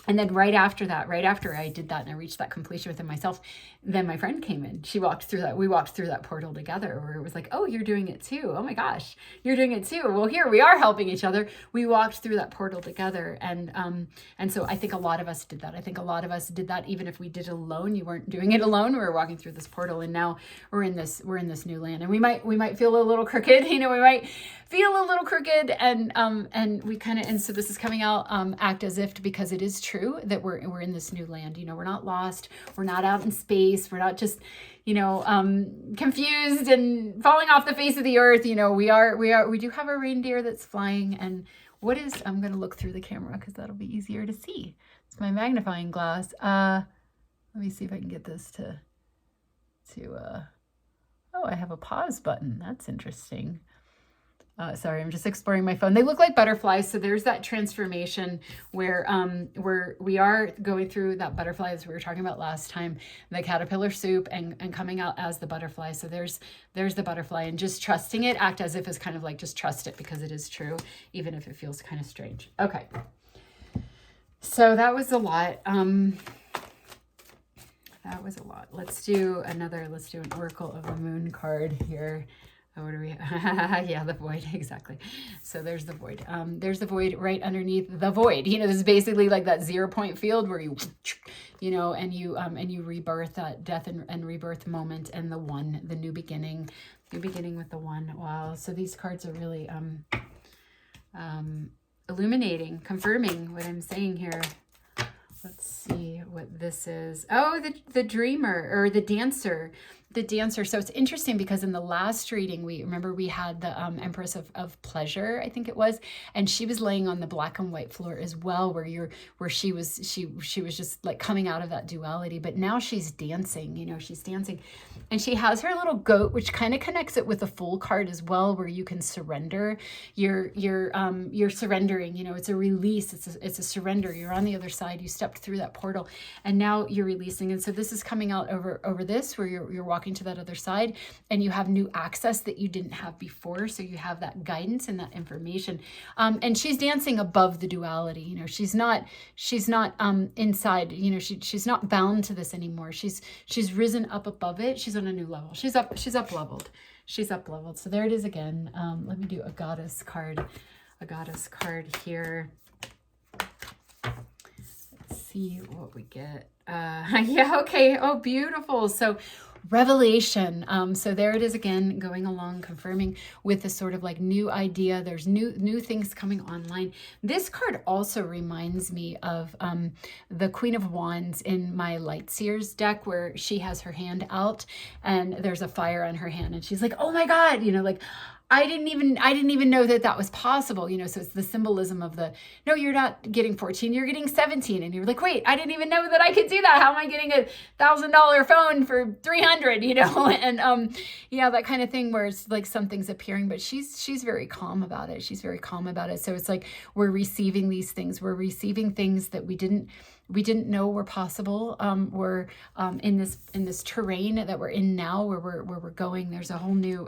And then right after that, right after I did that and I reached that completion within myself, then my friend came in. She walked through that. We walked through that portal together where it was like, oh, you're doing it too. Oh my gosh, you're doing it too. Well, here we are helping each other. We walked through that portal together. And so I think a lot of us did that. I think a lot of us did that. Even if we did it alone, you weren't doing it alone. We were walking through this portal, and now we're in this new land. And we might feel a little crooked, we might feel a little crooked, and we kind of, and so this is coming out, act as if, because it is true that we're in this new land. We're not lost. We're not out in space. We're not just, confused and falling off the face of the earth. We do have a reindeer that's flying. And I'm going to look through the camera because that'll be easier to see. It's my magnifying glass. Let me see if I can get this oh, I have a pause button. That's interesting. Sorry, I'm just exploring my phone. They look like butterflies. So there's that transformation where we are going through that butterfly, as we were talking about last time, the caterpillar soup, and coming out as the butterfly. So there's the butterfly, and just trusting it. Act as if is kind of like, just trust it because it is true, even if it feels kind of strange. Okay. So that was a lot. That was a lot. Let's do an Oracle of the Moon card here. What do we have? Yeah, the void, exactly. So there's the void. There's the void right underneath the void. This is basically like that 0 point field where and you rebirth, that death and rebirth moment, and the one, the new beginning with the one. Wow. So these cards are really illuminating, confirming what I'm saying here. Let's see what this is. Oh, the dreamer, or the dancer. So it's interesting because in the last reading, we had the Empress of Pleasure, I think it was, and she was laying on the black and white floor as well, where she was just like coming out of that duality. But now she's dancing, she's dancing, and she has her little goat, which kind of connects it with the Fool card as well, where you can surrender. You're surrendering. It's a release. It's a surrender. You're on the other side. You stepped through that portal, and now you're releasing. And so this is coming out over this, where you're walking to that other side, and you have new access that you didn't have before. So you have that guidance and that information. And she's dancing above the duality. She's not inside. She's not bound to this anymore. She's risen up above it. She's on a new level. She's up leveled. So there it is again. Let me do a goddess card. A goddess card here. Let's see what we get. Yeah, okay. Oh, beautiful. So revelation. So there it is again, going along, confirming with this sort of like new idea. There's new things coming online. This card also reminds me of the Queen of Wands in my Light Seers deck, where she has her hand out and there's a fire on her hand, and she's like, oh my God, like, I didn't even know that was possible, so it's the symbolism of no, you're not getting 14, you're getting 17. And you're like, wait, I didn't even know that I could do that. How am I getting $1,000 phone for 300, and that kind of thing, where it's like something's appearing, but she's very calm about it. So it's like, we're receiving these things. We're receiving things that we didn't know were possible. We're in this terrain that we're in now, where we're going. There's a whole new,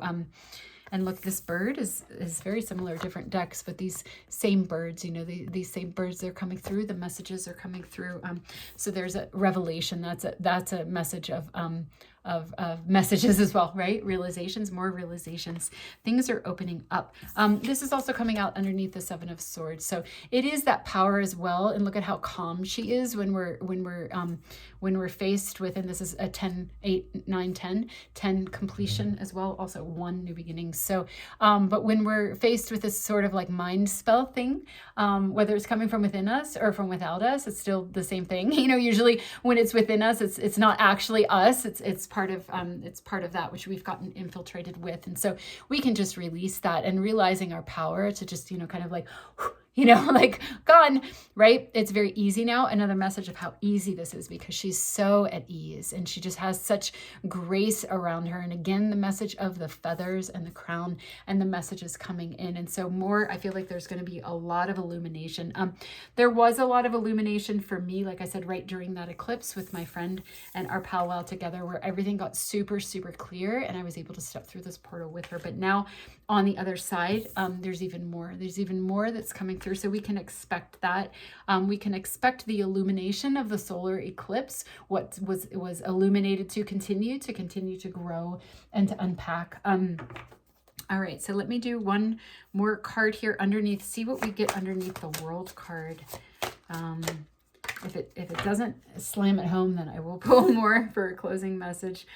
and look, this bird is very similar, different decks, but these same birds, these same birds, they're coming through, the messages are coming through. So there's a revelation. That's a message of messages as well, right? Realizations, more realizations. Things are opening up. This is also coming out underneath the Seven of Swords. So it is that power as well. And look at how calm she is when we're faced with, and this is a 10, 8, 9, 10 completion as well. Also 1 new beginning. So, but when we're faced with this sort of like mind spell thing, whether it's coming from within us or from without us, it's still the same thing. Usually when it's within us, it's not actually us. It's part of that which we've gotten infiltrated with. And so we can just release that, and realizing our power to just, kind of like, like gone, right? It's very easy now. Another message of how easy this is, because she's so at ease and she just has such grace around her. And again, the message of the feathers and the crown, and the message is coming in. And so I feel like there's going to be a lot of illumination. There was a lot of illumination for me, like I said, right during that eclipse with my friend and our powwow together, where everything got super, super clear, and I was able to step through this portal with her. But now on the other side, there's even more that's coming through. So we can expect that. We can expect the illumination of the solar eclipse, what was illuminated to continue to grow and to unpack. All right, so let me do one more card here underneath. See what we get underneath the World card. If it doesn't slam it home, then I will pull more for a closing message.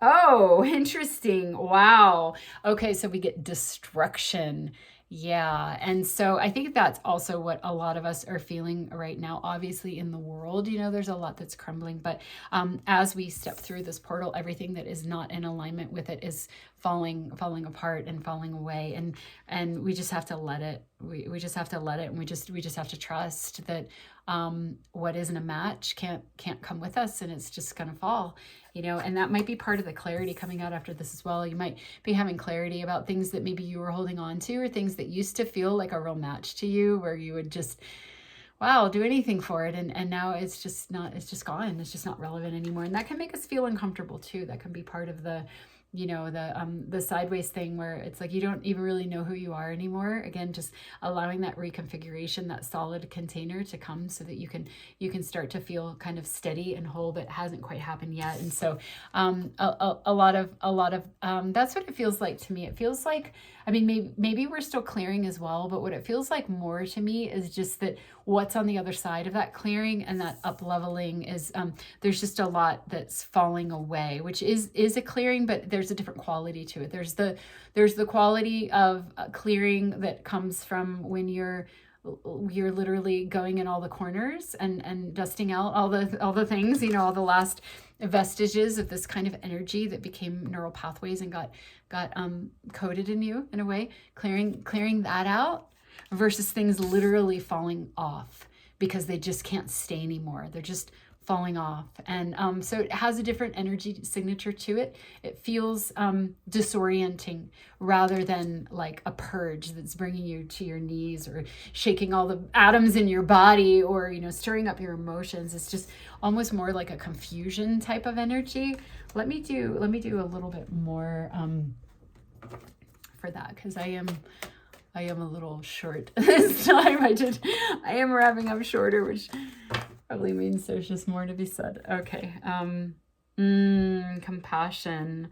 Oh, interesting. Wow. Okay, so we get destruction. Yeah. And so I think that's also what a lot of us are feeling right now. Obviously in the world, you know, there's a lot that's crumbling, but as we step through this portal, everything that is not in alignment with it is falling apart and falling away. And we just have to let it. We just have to let it. And we just have to trust that what isn't a match can't come with us, and it's just going to fall, you know. And that might be part of the clarity coming out after this as well. You might be having clarity about things that maybe you were holding on to, or things that used to feel like a real match to you, where you would just, wow, do anything for it. And now it's just not, it's just gone. It's just not relevant anymore. And that can make us feel uncomfortable too. That can be part of the, you know, the sideways thing, where it's like you don't even really know who you are anymore. Again, just allowing that reconfiguration, that solid container to come, so that you can start to feel kind of steady and whole, but hasn't quite happened yet. And so a lot of that's what it feels like to me. It feels like, I mean, maybe we're still clearing as well, but what it feels like more to me is just that what's on the other side of that clearing and that up leveling is there's just a lot that's falling away, which is a clearing, but there's a different quality to it. There's the quality of clearing that comes from when you're literally going in all the corners and dusting out all the things, you know, all the last vestiges of this kind of energy that became neural pathways and got coded in you in a way, clearing that out, versus things literally falling off because they just can't stay anymore. They're just falling off. And so it has a different energy signature to it. It feels disorienting rather than like a purge that's bringing you to your knees or shaking all the atoms in your body, or, you know, stirring up your emotions. It's just almost more like a confusion type of energy. Let me do a little bit more for that, because I am a little short this time. I am wrapping up shorter, which probably means there's just more to be said. Okay. Compassion.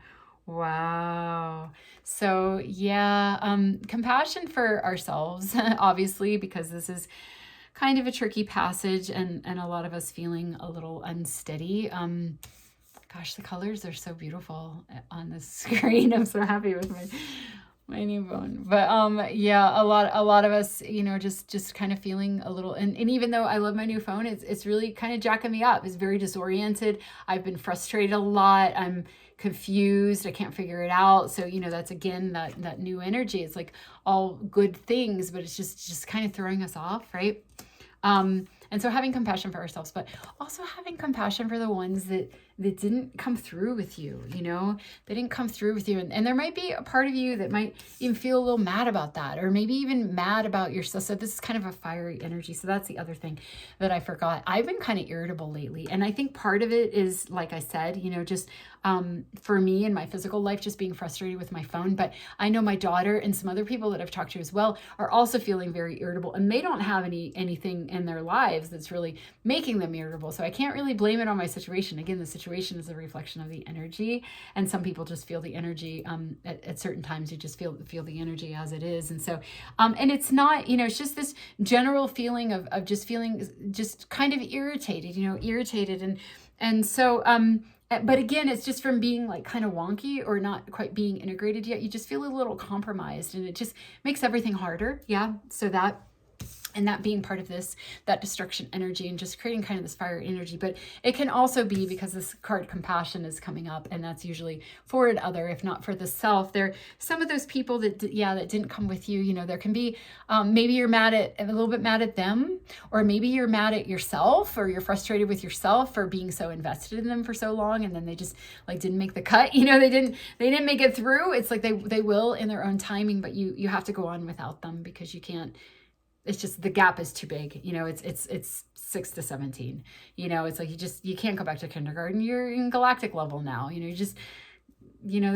Wow. So yeah, compassion for ourselves, obviously, because this is kind of a tricky passage, and a lot of us feeling a little unsteady. Gosh, the colors are so beautiful on the screen. I'm so happy with my new phone. But yeah, a lot of us, you know, just kind of feeling a little, and even though I love my new phone, it's really kind of jacking me up. It's very disoriented. I've been frustrated a lot. I'm confused. I can't figure it out. So, you know, that's again that new energy. It's like all good things, but it's just kind of throwing us off, right? And so having compassion for ourselves, but also having compassion for the ones that didn't come through with you, you know, they didn't come through with you. And there might be a part of you that might even feel a little mad about that, or maybe even mad about yourself. So this is kind of a fiery energy. So that's the other thing that I forgot. I've been kind of irritable lately. And I think part of it is, like I said, you know, just for me in my physical life, just being frustrated with my phone. But I know my daughter and some other people that I've talked to as well are also feeling very irritable, and they don't have anything in their lives that's really making them irritable. So I can't really blame it on my situation. Again, the situation is a reflection of the energy, and some people just feel the energy at certain times. You just feel the energy as it is. And so and it's not, you know, it's just this general feeling of just feeling just kind of irritated, you know, and so but again, it's just from being like kind of wonky or not quite being integrated yet. You just feel a little compromised, and it just makes everything harder. Yeah. So that being part of this, that destruction energy, and just creating kind of this fire energy. But it can also be because this card compassion is coming up, and that's usually for an other, if not for the self. There, some of those people that didn't come with you, you know, there can be, maybe you're a little bit mad at them, or maybe you're mad at yourself, or you're frustrated with yourself for being so invested in them for so long. And then they just like didn't make the cut, you know, they didn't make it through. It's like they will in their own timing, but you have to go on without them, because you can't. It's just the gap is too big, you know. It's 6 to 17, you know. It's like you can't go back to kindergarten. You're in galactic level now, you know. You just, you know,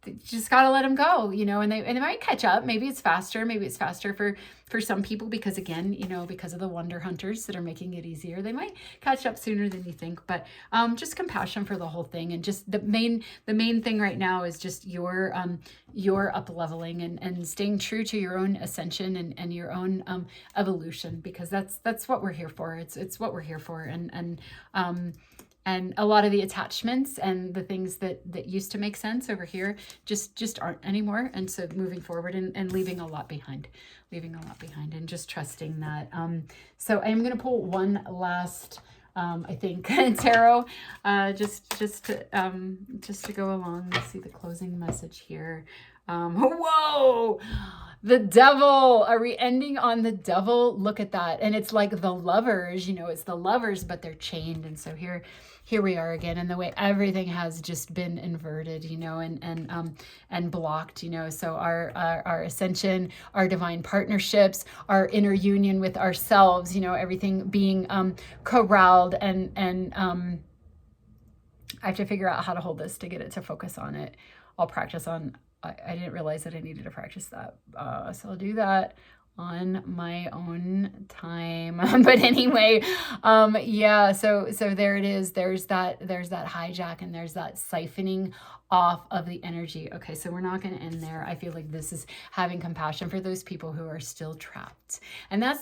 you just got to let them go, you know, and they might catch up. Maybe it's faster. Maybe it's faster for some people because, again, you know, because of the wonder hunters that are making it easier, they might catch up sooner than you think. But just compassion for the whole thing. And just the main thing right now is just your up leveling and staying true to your own ascension and your own evolution, because that's what we're here for. It's what we're here for. And a lot of the attachments and the things that used to make sense over here just aren't anymore. And so moving forward and leaving a lot behind, and just trusting that. So I'm going to pull one last, I think, tarot, just to go along. Let's see the closing message here. Whoa, the devil. Are we ending on the devil? Look at that. And it's like the lovers, you know, it's the lovers, but they're chained. And so here we are again, and the way everything has just been inverted, you know, and blocked, you know. So our ascension, our divine partnerships, our inner union with ourselves, you know, everything being corralled, and I have to figure out how to hold this to get it to focus on it. I'll practice on. I didn't realize that I needed to practice that, so I'll do that on my own time. But anyway, yeah, so there it is. There's that hijack, and there's that siphoning off of the energy. Okay, so we're not going to end there. I feel like this is having compassion for those people who are still trapped. And I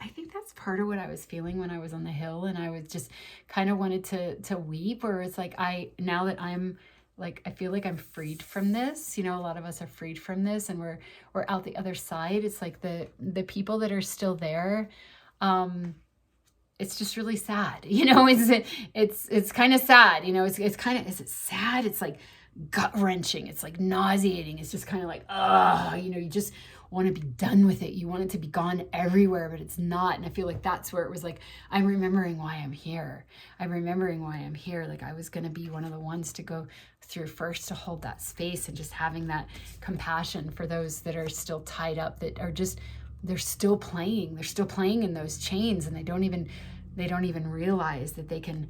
think that's part of what I was feeling when I was on the hill, and I was just kind of wanted to weep, where it's like, now that I'm like, I feel like I'm freed from this. You know, a lot of us are freed from this, and we're out the other side. It's like the people that are still there, it's just really sad. You know, it's kind of sad. You know, it's kind of, is it sad? It's like gut wrenching. It's like nauseating. It's just kind of like, you know, you just want to be done with it. You want it to be gone everywhere, but it's not. And I feel like that's where it was like, I'm remembering why I'm here. Like, I was going to be one of the ones to go through first, to hold that space, and just having that compassion for those that are still tied up, that are just, they're still playing in those chains, and they don't even realize that they can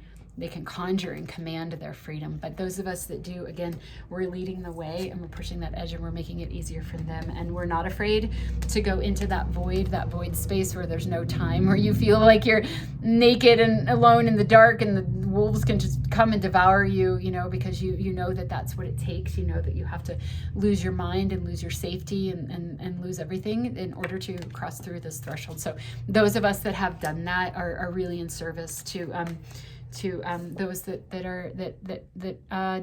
conjure and command their freedom. But those of us that do, again, we're leading the way, and we're pushing that edge, and we're making it easier for them. And we're not afraid to go into that void space where there's no time, where you feel like you're naked and alone in the dark, and the wolves can just come and devour you, you know, because you know that that's what it takes. You know that you have to lose your mind and lose your safety and lose everything in order to cross through this threshold. So those of us that have done that are really in service to those that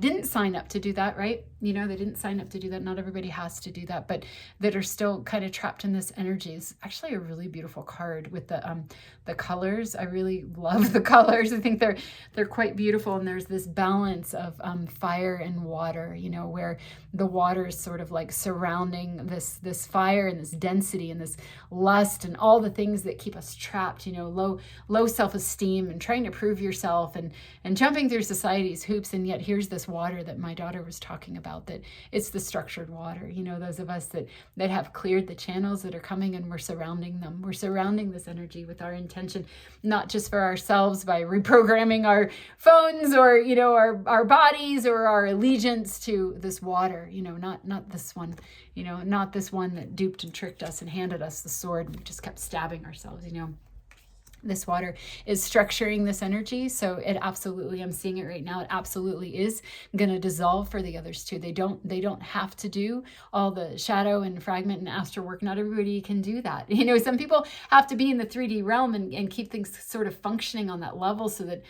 didn't sign up to do that, right? You know, they didn't sign up to do that. Not everybody has to do that, but that are still kind of trapped in this energy. Is actually a really beautiful card with the colors. I really love the colors. I think they're quite beautiful. And there's this balance of fire and water, you know, where the water is sort of like surrounding this fire and this density and this lust and all the things that keep us trapped, you know, low self-esteem and trying to prove yourself and jumping through society's hoops. And yet here's this water that my daughter was talking about, that it's the structured water, you know, those of us that have cleared the channels that are coming, and we're surrounding them. We're surrounding this energy with our intention, not just for ourselves by reprogramming our phones or, you know, our bodies or our allegiance to this water, you know, not this one, you know, not this one that duped and tricked us and handed us the sword, and we just kept stabbing ourselves, you know. This water is structuring this energy. So it absolutely, I'm seeing it right now, it absolutely is going to dissolve for the others too. They don't have to do all the shadow and fragment and astral work. Not everybody can do that. You know, some people have to be in the 3D realm and keep things sort of functioning on that level, so that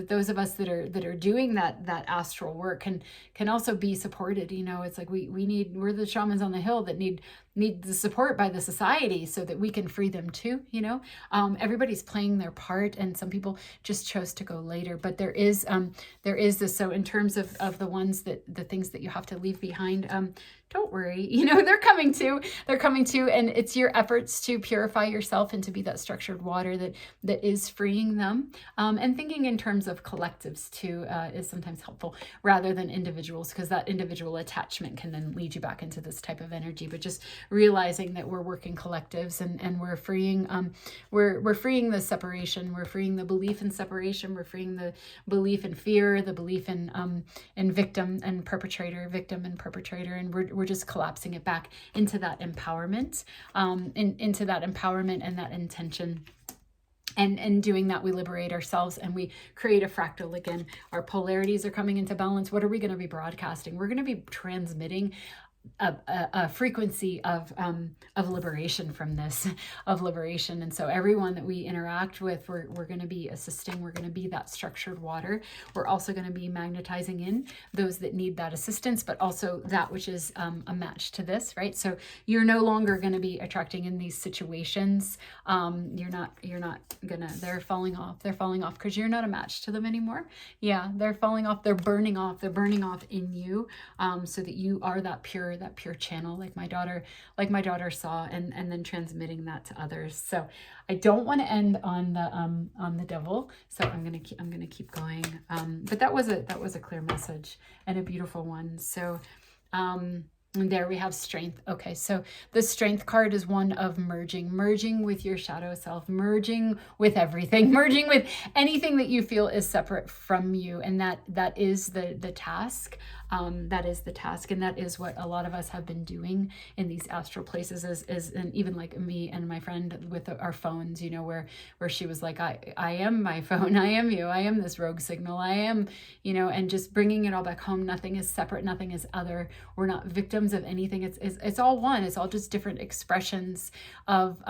those of us that are doing that astral work can also be supported. You know, it's like we're the shamans on the hill that need the support by the society so that we can free them too, you know. Everybody's playing their part, and some people just chose to go later. But there is this, so in terms of the things that you have to leave behind, don't worry, you know, they're coming too. They're coming too. And it's your efforts to purify yourself and to be that structured water that is freeing them. And thinking in terms of collectives too is sometimes helpful rather than individuals, because that individual attachment can then lead you back into this type of energy. But just realizing that we're working collectives, and we're freeing, we're freeing the separation. We're freeing the belief in separation. We're freeing the belief in fear, the belief in victim and perpetrator, and we're just collapsing it back into that empowerment, into that empowerment and that intention. And doing that, we liberate ourselves and we create a fractal again. Our polarities are coming into balance. What are we going to be broadcasting? We're going to be transmitting a frequency of liberation from this, of liberation. And so everyone that we interact with, we're going to be assisting. We're going to be that structured water. We're also going to be magnetizing in those that need that assistance, but also that which is a match to this, right? So you're no longer going to be attracting in these situations. You're not gonna, they're falling off because you're not a match to them anymore. Yeah, they're falling off. They're burning off in you, so that you are that pure channel, like my daughter saw, and then transmitting that to others. So I don't want to end on the devil, so I'm gonna keep going. But that was a clear message and a beautiful one. So and there we have strength. Okay, so the strength card is one of merging with your shadow self, merging with everything, merging with anything that you feel is separate from you. And that is the task. That is the task. And that is what a lot of us have been doing in these astral places is and even like me and my friend with our phones, you know, where she was like, I am my phone. I am you. I am this rogue signal. I am, you know, and just bringing it all back home. Nothing is separate. Nothing is other. We're not victims of anything. It's all one. It's all just different expressions of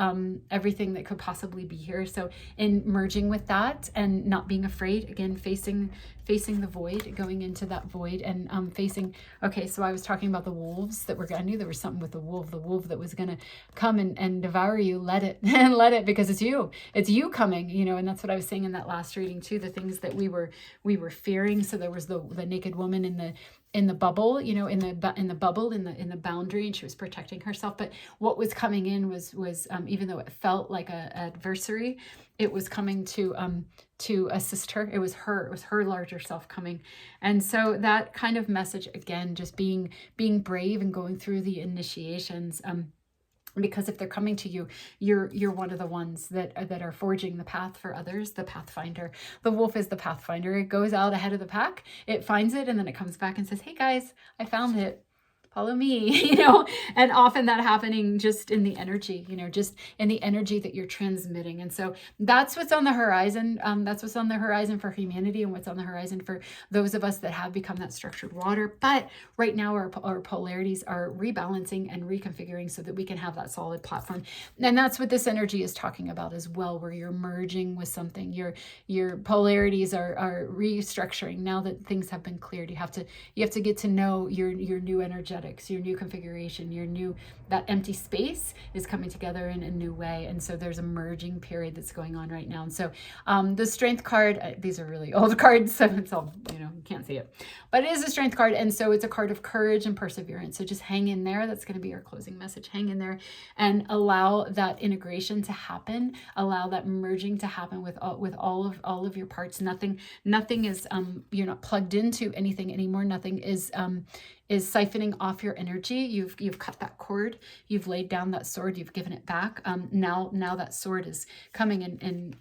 everything that could possibly be here. So in merging with that and not being afraid, again, facing the void, going into that void, and facing, okay, so I was talking about the wolves that I knew there was something with the wolf that was going to come and devour you. Let it, and let it, because it's you coming, you know. And that's what I was saying in that last reading too, the things that we were fearing. So there was the naked woman in the bubble, you know, in the boundary, and she was protecting herself. But what was coming in was even though it felt like a adversary, it was coming to assist her. It was her larger self coming. And so that kind of message, again, just being brave and going through the initiations, because if they're coming to you, you're one of the ones that are forging the path for others, the pathfinder. The wolf is the pathfinder. It goes out ahead of the pack, it finds it, and then it comes back and says, hey guys, I found it. Follow me, you know. And often that happening just in the energy, you know, just in the energy that you're transmitting. And so that's what's on the horizon. That's what's on the horizon for humanity, and what's on the horizon for those of us that have become that structured water. But right now our polarities are rebalancing and reconfiguring so that we can have that solid platform. And that's what this energy is talking about as well, where you're merging with something. Your polarities are restructuring now that things have been cleared. You have to get to know your new energetic, your new configuration, that empty space is coming together in a new way. And so there's a merging period that's going on right now. And so the strength card, these are really old cards, so it's all, you know, you can't see it, but it is a strength card. And so it's a card of courage and perseverance. So just hang in there. That's going to be our closing message. Hang in there and allow that integration to happen. Allow that merging to happen with all of your parts. Nothing is, you're not plugged into anything anymore. Nothing is siphoning off your energy. You've cut that cord. You've laid down that sword. You've given it back. Now that sword is coming in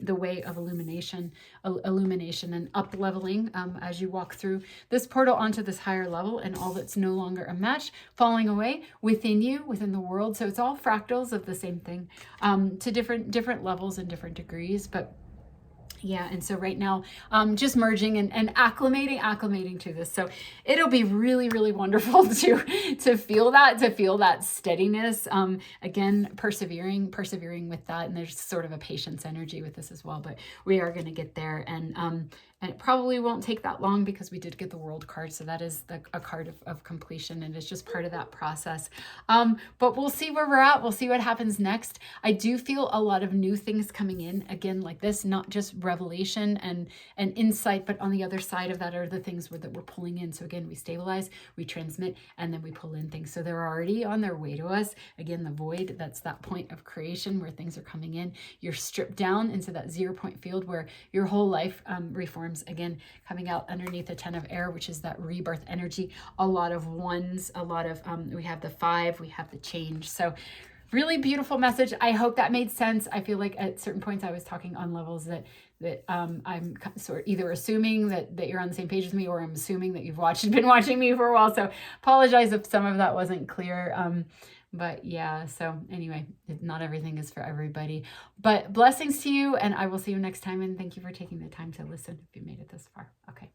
the way of illumination and up-leveling as you walk through this portal onto this higher level, and all that's no longer a match falling away within you, within the world. So it's all fractals of the same thing, to different levels and different degrees, but yeah. And so right now, just merging and acclimating to this. So it'll be really, really wonderful to feel that steadiness. Again, persevering with that. And there's sort of a patience energy with this as well, but we are going to get there. And it probably won't take that long because we did get the world card. So that is a card of completion, and it's just part of that process. But we'll see where we're at. We'll see what happens next. I do feel a lot of new things coming in again, like this, not just revelation and insight, but on the other side of that are the things that we're pulling in. So again, we stabilize, we transmit, and then we pull in things. So they're already on their way to us. Again, the void, that's that point of creation where things are coming in. You're stripped down into that 0 point field where your whole life reforms. Again, coming out underneath the 10 of air, which is that rebirth energy. A lot of ones, a lot of, we have the 5, we have the change. So really beautiful message. I hope that made sense. I feel like at certain points I was talking on levels that I'm sort of either assuming that you're on the same page as me, or I'm assuming that you've been watching me for a while. So apologize if some of that wasn't clear. But yeah, so anyway, not everything is for everybody. But blessings to you, and I will see you next time. And thank you for taking the time to listen if you made it this far. Okay.